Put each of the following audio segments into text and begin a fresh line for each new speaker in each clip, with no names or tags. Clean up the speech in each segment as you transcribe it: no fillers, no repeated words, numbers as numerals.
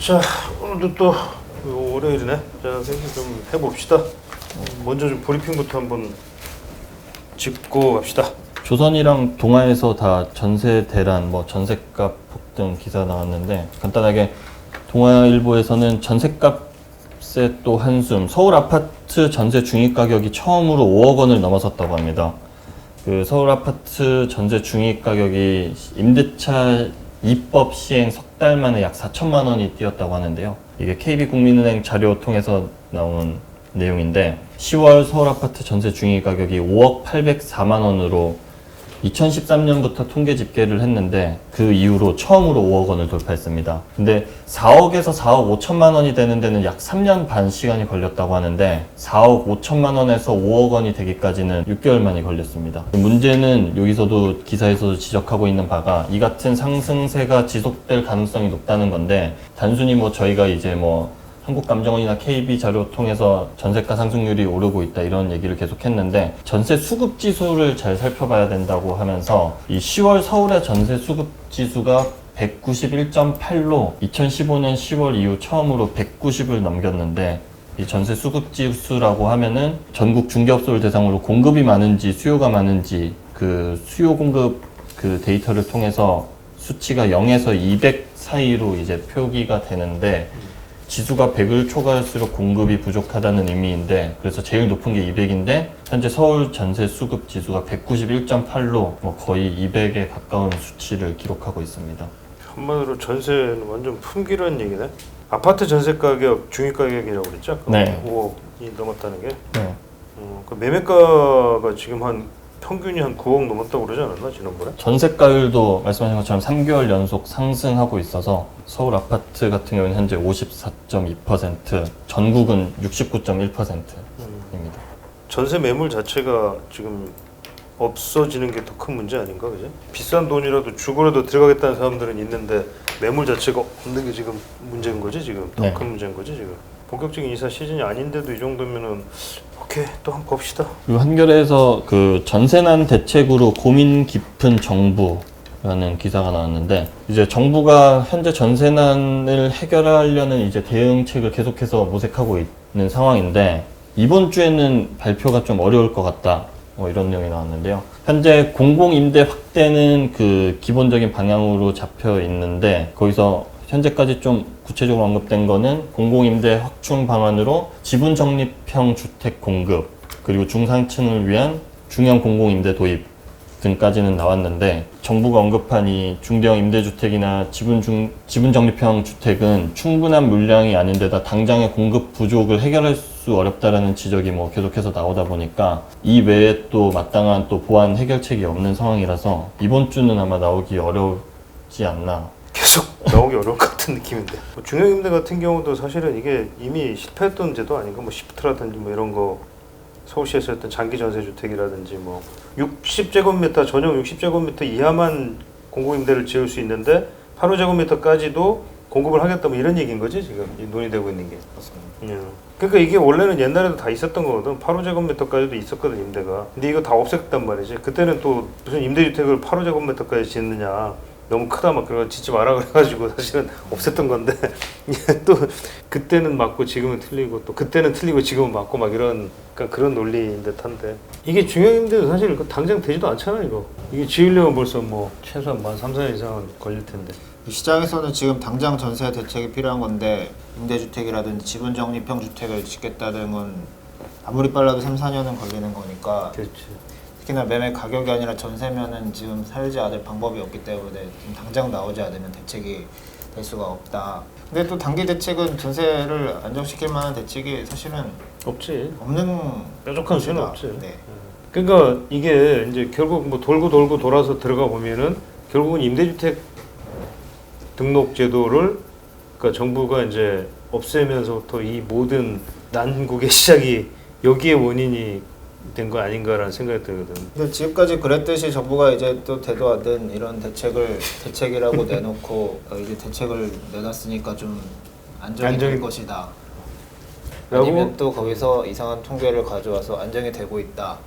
자, 오늘도 또 월요일이네. 자, 생각 좀 해봅시다. 먼저 좀 브리핑부터 한번 짚고 갑시다.
조선이랑 동아에서 다 전세 대란, 전세값 폭등 기사 나왔는데 간단하게 동아일보에서는 전세값에 또 한숨, 서울 아파트 전세 중위 가격이 처음으로 5억 원을 넘어섰다고 합니다. 그 서울 아파트 전세 중위 가격이 임대차 입법 시행 석 달 만에 약 4천만 원이 뛰었다고 하는데요. 이게 KB국민은행 자료 통해서 나온 내용인데 10월 서울 아파트 전세 중위 가격이 5억 804만 원으로 2013년부터 통계 집계를 했는데 그 이후로 처음으로 5억 원을 돌파했습니다. 근데 4억에서 4억 5천만 원이 되는 데는 약 3년 반 시간이 걸렸다고 하는데 4억 5천만 원에서 5억 원이 되기까지는 6개월 만이 걸렸습니다. 문제는 여기서도 기사에서도 지적하고 있는 바가 이 같은 상승세가 지속될 가능성이 높다는 건데 단순히 저희가 이제 한국감정원이나 KB 자료 통해서 전세가 상승률이 오르고 있다 이런 얘기를 계속 했는데 전세 수급 지수를 잘 살펴봐야 된다고 하면서 이 10월 서울의 전세 수급 지수가 191.8로 2015년 10월 이후 처음으로 190을 넘겼는데 이 전세 수급 지수라고 하면은 전국 중개업소를 대상으로 공급이 많은지 수요가 많은지 그 수요 공급 그 데이터를 통해서 수치가 0에서 200 사이로 이제 표기가 되는데 지수가 100을 초과할수록 공급이 부족하다는 의미인데 그래서 제일 높은 게 200인데 현재 서울 전세 수급 지수가 191.8로 거의 200에 가까운 수치를 기록하고 있습니다.
한마디로 전세는 완전 품귀라는 얘기네. 아파트 전세 가격 중위 가격이라고 그랬죠?
네.
5억이 넘었다는 게.
네.
그 매매가가 지금 평균이 한 9억 넘었다고 그러지 않았나 지난번에?
전세가율도 말씀하신 것처럼 3개월 연속 상승하고 있어서 서울 아파트 같은 경우는 현재 54.2%, 전국은 69.1%입니다.
전세 매물 자체가 지금 없어지는 게 더 큰 문제 아닌가, 그죠? 비싼 돈이라도 주고라도 들어가겠다는 사람들은 있는데 매물 자체가 없는 게 지금 문제인 거지 지금? 더 큰 문제인 거지 지금? 본격적인 이사 시즌이 아닌데도 이 정도면은 오케이 또 한번 봅시다.
그리고 한겨레에서 그 전세난 대책으로 고민 깊은 정부라는 기사가 나왔는데 이제 정부가 현재 전세난을 해결하려는 이제 대응책을 계속해서 모색하고 있는 상황인데 이번 주에는 발표가 좀 어려울 것 같다. 이런 내용이 나왔는데요. 현재 공공임대 확대는 그 기본적인 방향으로 잡혀 있는데 거기서 현재까지 좀 구체적으로 언급된 거는 공공임대 확충 방안으로 지분 적립형 주택 공급 그리고 중상층을 위한 중형 공공임대 도입 등까지는 나왔는데 정부가 언급한 이 중대형 임대주택이나 지분 적립형 주택은 충분한 물량이 아닌데다 당장의 공급 부족을 해결할 수 어렵다라는 지적이 계속해서 나오다 보니까 이 외에 또 마땅한 또 보완 해결책이 없는 상황이라서 이번 주는 아마 나오기 어렵지 않나.
계속 나오기 어려울 것 같은 느낌인데 중형임대 같은 경우도 사실은 이게 이미 실패했던 제도 아닌가? 시프트라든지 이런 거 서울시에서 했던 장기 전세주택이라든지 60제곱미터 전용 60제곱미터 이하만 공공임대를 지을 수 있는데 8호제곱미터까지도 공급을 하겠다 이런 얘기인 거지 지금 이 논의되고 있는 게.
맞습니다.
그러니까 이게 원래는 옛날에도 다 있었던 거거든. 8호제곱미터까지도 있었거든 임대가. 근데 이거 다 없앴단 말이지. 그때는 또 무슨 임대주택을 8호제곱미터까지 짓느냐 너무 크다 그래서 짓지 마라 그래가지고 사실은 없앴던 건데 또 그때는 맞고 지금은 틀리고 또 그때는 틀리고 지금은 맞고 이런 그런 논리인 듯한데 이게 중형임대도 사실 당장 되지도 않잖아 이거. 이게 지으려면 벌써 최소한 3-4년 이상은 걸릴 텐데.
시장에서는 지금 당장 전세 대책이 필요한 건데 임대주택이라든지 지분 적립형 주택을 짓겠다는 건 아무리 빨라도 3-4년은 걸리는 거니까.
그렇지.
특히나 매매 가격이 아니라 전세면은 지금 살지 않을 방법이 없기 때문에 지금 당장 나오지 않으면 대책이 될 수가 없다. 근데 또 단기 대책은 전세를 안정시킬 만한 대책이 사실은
없지.
없는
뾰족한 수는 없지.
네.
그러니까 이게 이제 결국 돌고 돌아서 들어가 보면은 결국은 임대주택 등록 제도를 그러니까 정부가 이제 없애면서부터 이 모든 난국의 시작이 여기에 원인이 된 거 아닌가라는 생각이 들거든.
근데 지금까지 그랬듯이 정부가 이제 또 대도 안 된 이런 대책이라고 내놓고 이제 대책을 내놨으니까 좀 안정이 될 것이다. 아니면 또 거기서 이상한 통계를 가져와서 안정이 되고 있다.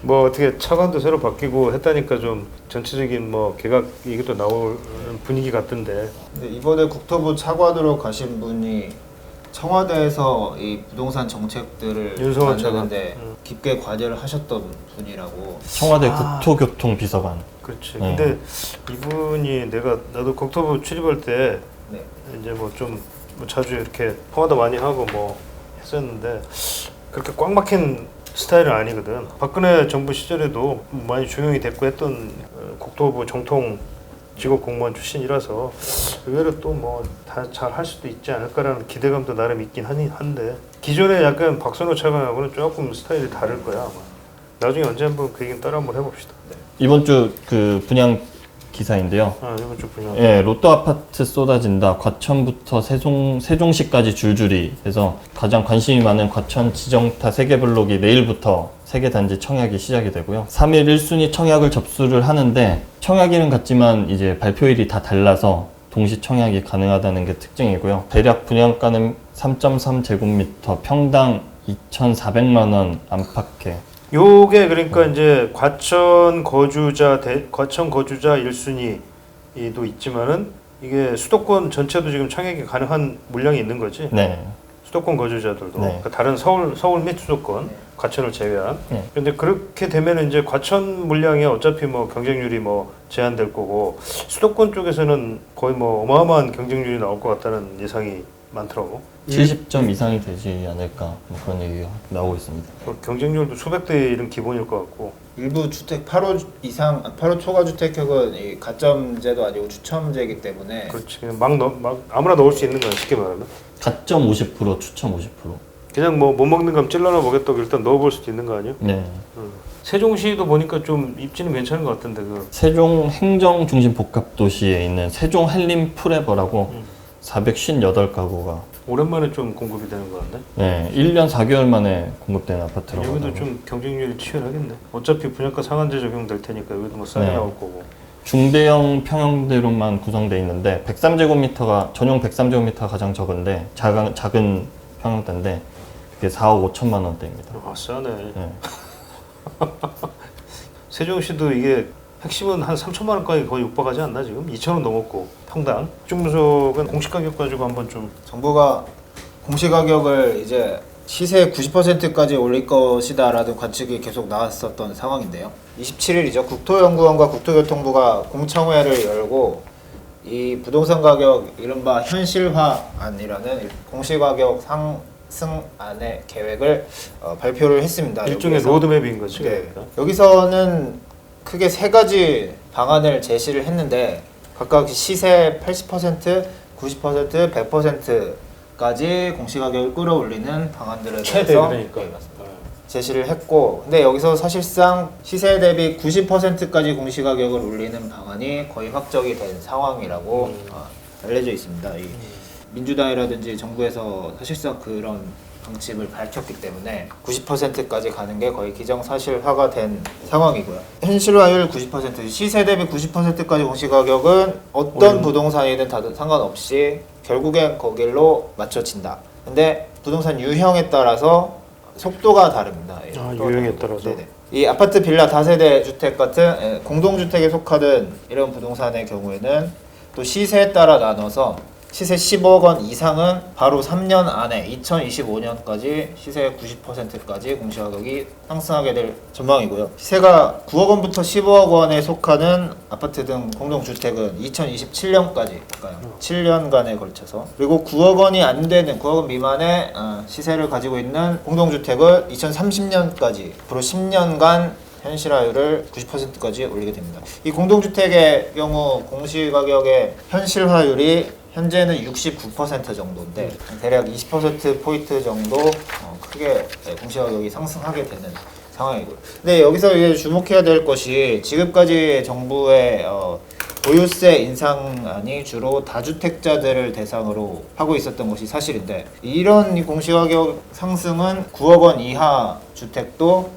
뭐 어떻게 차관도 새로 바뀌고 했다니까 좀 전체적인 뭐 개각 얘기도 나오는 분위기 같던데.
근데 이번에 국토부 차관으로 가신 분이 청와대에서 이 부동산 정책들을
윤석열
만드는데
차관.
깊게 관여를 하셨던 분이라고.
청와대 국토교통비서관.
그렇지.
네.
근데 이분이 나도 국토부 출입할 때
네.
이제 뭐 좀 자주 이렇게 통화도 많이 하고 뭐 했었는데 그렇게 꽉 막힌 스타일은 아니거든. 박근혜 정부 시절에도 많이 중용이 됐고 했던 국토부 정통 직업 공무원 출신이라서 의외로 또 뭐 다 잘 할 수도 있지 않을까라는 기대감도 나름 있긴 한데 기존에 약간 박선호 차관하고는 조금 스타일이 다를 거야 아마. 나중에 언제 한번 그 얘기는 따라 한번 해봅시다.
이번 주 그 분양 기사인데요.
이번 주 분양.
예, 로또 아파트 쏟아진다. 과천부터 세종시까지 줄줄이 해서 가장 관심이 많은 과천 지정타 세개 블록이 내일부터 세개 단지 청약이 시작이 되고요. 3일 1순위 청약을 접수를 하는데 청약일은 같지만 이제 발표일이 다 달라서 동시 청약이 가능하다는 게 특징이고요. 대략 분양가는 3.3제곱미터 평당 2,400만 원 안팎에.
요게 그러니까 이제 과천 거주자 1순위도 있지만은 이게 수도권 전체도 지금 청약이 가능한 물량이 있는 거지.
네.
수도권 거주자들도
네.
그러니까 다른 서울 및 수도권 과천을 제외한.
네.
근데 그렇게 되면은 이제 과천 물량이 어차피 뭐 경쟁률이 뭐 제한될 거고 수도권 쪽에서는 거의 뭐 어마어마한 경쟁률이 나올 것 같다는 예상이 많더라고.
70점 이상이 되지 않을까 뭐 그런 얘기가 나오고 있습니다.
경쟁률도 수백 대 1은 기본일 것 같고.
일부 주택 8호 초과 주택형은 이 가점제도 아니고 추첨제이기 때문에
그렇지. 그냥 막 아무나 넣을 수 있는 거야 쉽게 말하면.
가점 50%, 추첨 50%.
그냥 뭐 못 먹는 감 찔러나 보겠다고 일단 넣어볼 수도 있는 거 아니야?
네.
세종시도 보니까 좀 입지는 괜찮은 것 같던데 그.
세종 행정중심 복합도시에 있는 세종 한림 프레버라고 458가구가
오랜만에 좀 공급이 되는 것 같네.
네, 1년 4개월 만에 공급되는 아파트라고
여기도
하더라고요.
좀 경쟁률이 치열하겠네. 어차피 분양가 상한제 적용될 테니까 여기도 뭐 싸게
네.
나올 거고.
중대형 평형대로만 구성되어 있는데 103제곱미터가 전용 103제곱미터가 가장 적은데 작은 평형대인데 그게 4억 5천만 원대입니다.
아 싸네.
네.
세종시도 이게 핵심은 한 3천만 원까지 거의 육박하지 않나 지금? 2천 원 넘었고 평당. 중무속은 공시 가격 가지고 한번 좀.
정부가 공시가격을 이제 시세 90%까지 올릴 것이다라는 관측이 계속 나왔었던 상황인데요. 27일이죠. 국토연구원과 국토교통부가 공청회를 열고 이 부동산 가격 이른바 현실화안이라는 공시가격 상승안의 계획을 발표를 했습니다.
일종의
여기에서.
로드맵인 거지.
네.
그러니까.
여기서는 크게 세 가지 방안을 제시를 했는데 각각 시세 80%, 90%, 100%까지 공시가격을 끌어올리는 방안들에
최대
대해서
그러니까.
네, 맞습니다. 제시를 했고 근데 여기서 사실상 시세 대비 90%까지 공시가격을 올리는 방안이 거의 확정이 된 상황이라고 알려져 있습니다. 이 민주당이라든지 정부에서 사실상 그런 방침을 밝혔기 때문에 90%까지 가는 게 거의 기정사실화가 된 상황이고요. 현실화율 90%, 시세 대비 90%까지 공시가격은 어떤 부동산이든 다들 상관없이 결국엔 거길로 맞춰진다. 근데 부동산 유형에 따라서 속도가 다릅니다. 예, 속도가
유형에
다르고.
따라서?
네네. 이 아파트, 빌라, 다세대 주택 같은 공동주택에 속하는 이런 부동산의 경우에는 또 시세에 따라 나눠서 시세 10억 원 이상은 바로 3년 안에 2025년까지 시세 90%까지 공시가격이 상승하게 될 전망이고요. 시세가 9억 원부터 15억 원에 속하는 아파트 등 공동주택은 2027년까지 가요. 7년간에 걸쳐서. 그리고 9억 원이 안 되는 9억 원 미만의 시세를 가지고 있는 공동주택을 2030년까지 앞으로 10년간 현실화율을 90%까지 올리게 됩니다. 이 공동주택의 경우 공시가격의 현실화율이 현재는 69% 정도인데 대략 20%포인트 정도 크게 공시가격이 상승하게 되는 상황이고요. 근데 여기서 이제 주목해야 될 것이 지금까지 정부의 보유세 인상안이 주로 다주택자들을 대상으로 하고 있었던 것이 사실인데 이런 공시가격 상승은 9억 원 이하 주택도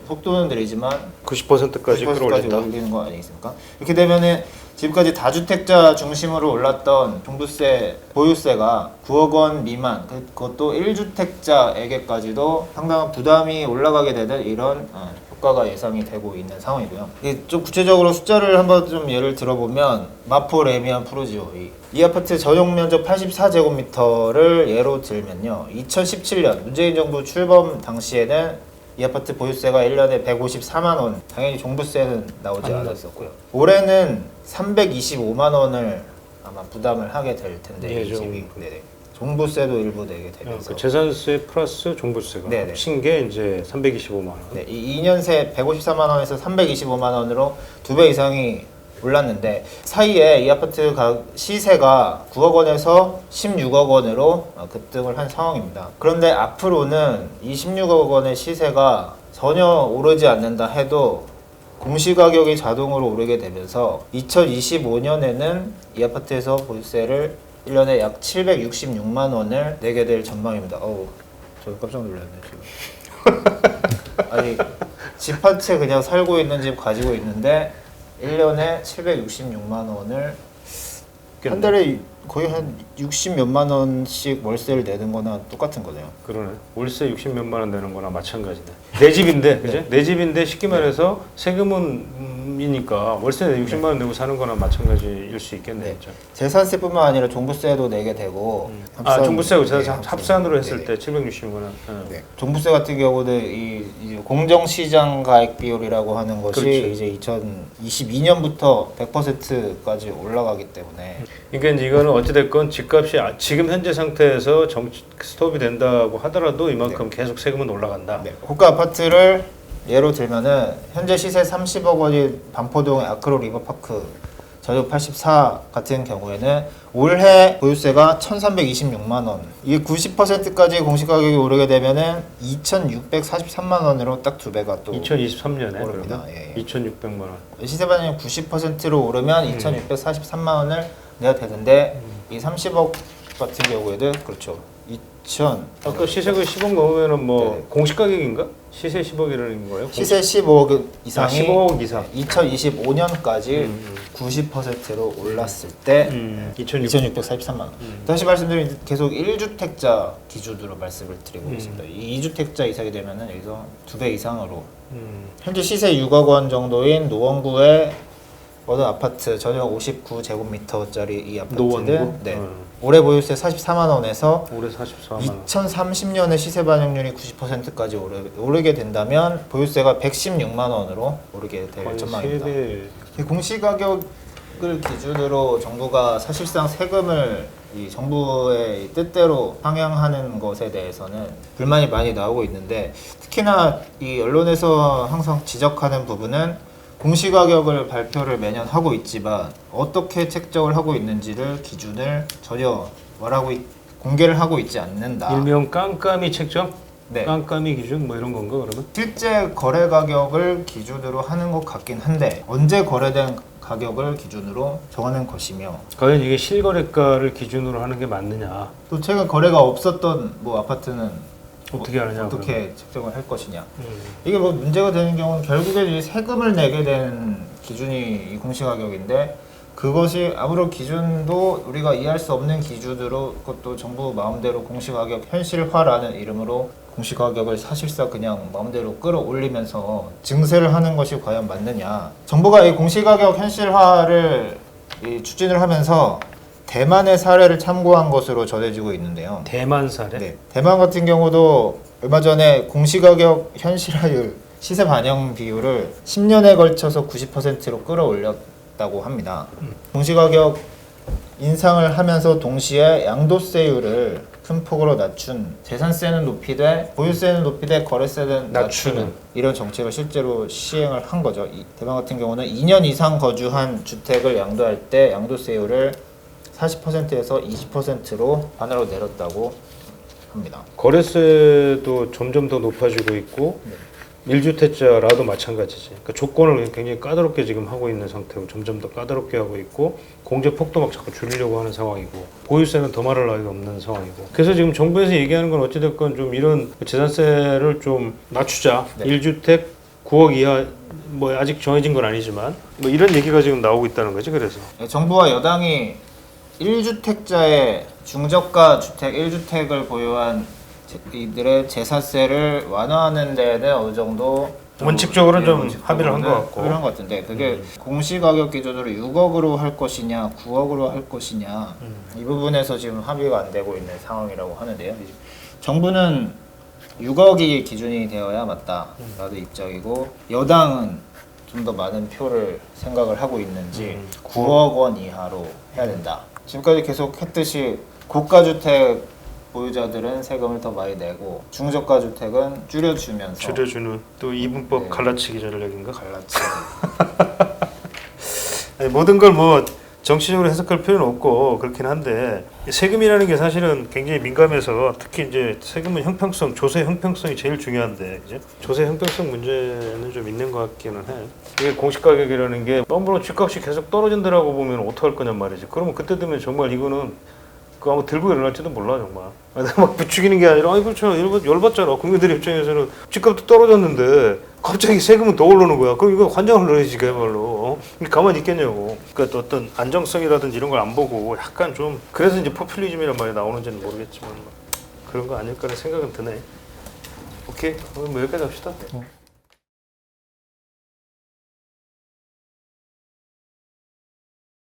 속도는 느리지만
90%까지 끌어올린다.
올리는 거 아니겠습니까? 이렇게 되면은 지금까지 다주택자 중심으로 올랐던 종부세, 보유세가 9억 원 미만, 그것도 1주택자에게까지도 상당한 부담이 올라가게 되는 이런 효과가 예상이 되고 있는 상황이고요. 좀 구체적으로 숫자를 한번 좀 예를 들어보면 마포 레미안 푸르지오 이 아파트 전용 면적 84제곱미터를 예로 들면요. 2017년 문재인 정부 출범 당시에는 이 아파트 보유세가 1년에 154만 원, 당연히 종부세는 나오지 않았었고요. 올해는 325만 원을 아마 부담을 하게 될 텐데 이 집이 네네. 종부세도 일부 내게 되면서
그 재산세 플러스 종부세가
네네.
합친 게 이제 325만 원.
네, 이 2년 새 154만 원에서 325만 원으로 2배 이상이 올랐는데 사이에 이 아파트 시세가 9억 원에서 16억 원으로 급등을 한 상황입니다. 그런데 앞으로는 이 16억 원의 시세가 전혀 오르지 않는다 해도 공시가격이 자동으로 오르게 되면서 2025년에는 이 아파트에서 보유세를 1년에 약 766만 원을 내게 될 전망입니다. 어우, 저 깜짝 놀랐네 지금. 아니, 집 한 채 그냥 살고 있는 집 가지고 있는데 1년에 766만 원을 한 달에 거의 한 60 몇만 원씩 월세를 내는 거나 똑같은 거네요.
그러네. 월세 60 몇만 원 내는 거나 마찬가지네. 내 집인데, 그죠? 내 집인데 쉽게 말해서 세금이니까 월세 60만 원 내고 사는 거나 마찬가지일 수 있겠네,
네.
진짜.
재산세뿐만 아니라 종부세도 내게 되고
종부세하고
네,
합산으로 했을
네.
때 760만 원.
네. 종부세 같은 경우는 이 공정시장 가액 비율이라고 하는 것이
그렇죠.
이제 2022년부터 100%까지 올라가기 때문에
그러니까 이제 이거는 어찌됐건 집값이 지금 현재 상태에서 스톱이 된다고 하더라도 이만큼 계속 세금은 올라간다.
네. 고가 아파트를 예로 들면은 현재 시세 30억 원인 반포동의 아크로 리버파크 전용 84 같은 경우에는 올해 보유세가 1,326만 원. 이게 90%까지 공시가격이 오르게 되면은 2,643만 원으로 딱 2배가 또
2023년에
오릅니다.
그러면
예.
2,600만 원.
시세 반영이 90%로 오르면 2,643만 원을 내야 되는데 이 30억 같은 경우에는 그렇죠. 2천
아까 시세가 10억 넘으면은 뭐
네.
공시 가격인가? 시세 10억이라는 거예요?
시세 15억 이상이
15억 이상.
2025년까지 90%로 올랐을 때 2,643만 원. 다시 말씀드리면 계속 1주택자 기준으로 말씀을 드리고 있습니다. 이 2주택자 이상이 되면은 여기서 2배 이상으로 현재 시세 6억 원 정도인 노원구의 어느 아파트 전용 59제곱미터짜리 이 아파트는
노원구?
네. 올해 보유세 44만 원에서
올해 44만 원.
2030년에 시세 반영률이 90%까지 오르게 된다면 보유세가 116만 원으로 오르게 될
거의
전망입니다.
3배.
공시가격을 기준으로 정부가 사실상 세금을 이 정부의 뜻대로 상향하는 것에 대해서는 불만이 많이 나오고 있는데 특히나 이 언론에서 항상 지적하는 부분은 공시가격을 발표를 매년 하고 있지만 어떻게 책정을 하고 있는지를 기준을 전혀 공개를 하고 있지 않는다.
일명 깜깜이 책정?
네.
깜깜이 기준 뭐 이런 건가 그러면?
실제 거래 가격을 기준으로 하는 것 같긴 한데 언제 거래된 가격을 기준으로 정하는 것이며
과연 이게 실거래가를 기준으로 하는 게 맞느냐?
또 최근 거래가 없었던 뭐 아파트는
어떻게 하느냐?
어떻게 책정을 할 것이냐. 이게 뭐 문제가 되는 경우는 결국에 이 세금을 내게 되는 기준이 이 공시가격인데 그것이 아무런 기준도 우리가 이해할 수 없는 기준으로 그것도 정부 마음대로 공시가격 현실화라는 이름으로 공시가격을 사실상 그냥 마음대로 끌어올리면서 증세를 하는 것이 과연 맞느냐. 정부가 이 공시가격 현실화를 추진을 하면서 대만의 사례를 참고한 것으로 전해지고 있는데요.
대만 사례?
네, 대만 같은 경우도 얼마 전에 공시가격 현실화율 시세 반영 비율을 10년에 걸쳐서 90%로 끌어올렸다고 합니다. 공시가격 인상을 하면서 동시에 양도세율을 큰 폭으로 낮춘 재산세는 높이되 보유세는 높이되 거래세는 낮추는 이런 정책을 실제로 시행을 한 거죠. 대만 같은 경우는 2년 이상 거주한 주택을 양도할 때 양도세율을 40%에서 20%로 반으로 내렸다고 합니다.
거래세도 점점 더 높아지고 있고 1주택자라도 마찬가지지. 그러니까 조건을 굉장히 까다롭게 지금 하고 있는 상태고 점점 더 까다롭게 하고 있고 공제 폭도 막 자꾸 줄이려고 하는 상황이고 보유세는 더 말할 나위가 없는 상황이고 그래서 지금 정부에서 얘기하는 건 어찌됐건 좀 이런 재산세를 좀 낮추자.
네.
1주택 9억 이하 뭐 아직 정해진 건 아니지만 뭐 이런 얘기가 지금 나오고 있다는 거지. 그래서
정부와 여당이 1주택자의 중저가 주택 1주택을 보유한 이들의 재산세를 완화하는 데는 어느 정도
원칙적으로는 좀
원칙적으로는
합의를 한 것 같고.
합의를 한 것 같은데 그게 공시가격 기준으로 6억으로 할 것이냐 9억으로 할 것이냐 이 부분에서 지금 합의가 안 되고 있는 상황이라고 하는데요. 정부는 6억이 기준이 되어야 맞다라는 입장이고 여당은 좀 더 많은 표를 생각을 하고 있는지 9억 원 이하로 해야 된다. 지금까지 계속 했듯이 고가주택 보유자들은 세금을 더 많이 내고 중저가 주택은 줄여주면서
줄여주는 또 이분법
네.
갈라치기 전략인가?
갈라치.
아니, 모든 걸 뭐 정치적으로 해석할 필요는 없고 그렇긴 한데 세금이라는 게 사실은 굉장히 민감해서 특히 이제 세금은 형평성, 조세 형평성이 제일 중요한데 그죠? 조세 형평성 문제는 좀 있는 것 같기는 해. 이게 공시가격이라는 게 너무 집값이 계속 떨어진다라고 보면 어떡할 거냔 말이지. 그러면 그때 되면 정말 이거는 그거 아마 들고 일어날지도 몰라 정말. 내가 막 부추기는 게 아니라 아이 그렇죠 열받잖아. 국민들 입장에서는 집값도 떨어졌는데 갑자기 세금은 더 오르는 거야. 그럼 이거 환장을 넣어야지 그야말로. 가만히 있겠냐고. 그러니까 또 어떤 안정성이라든지 이런 걸 안 보고 약간 좀 그래서 이제 포퓰리즘이란 말이 나오는지는 모르겠지만 그런 거 아닐까라는 생각은 드네. 오케이 오늘 뭐 여기까지 합시다.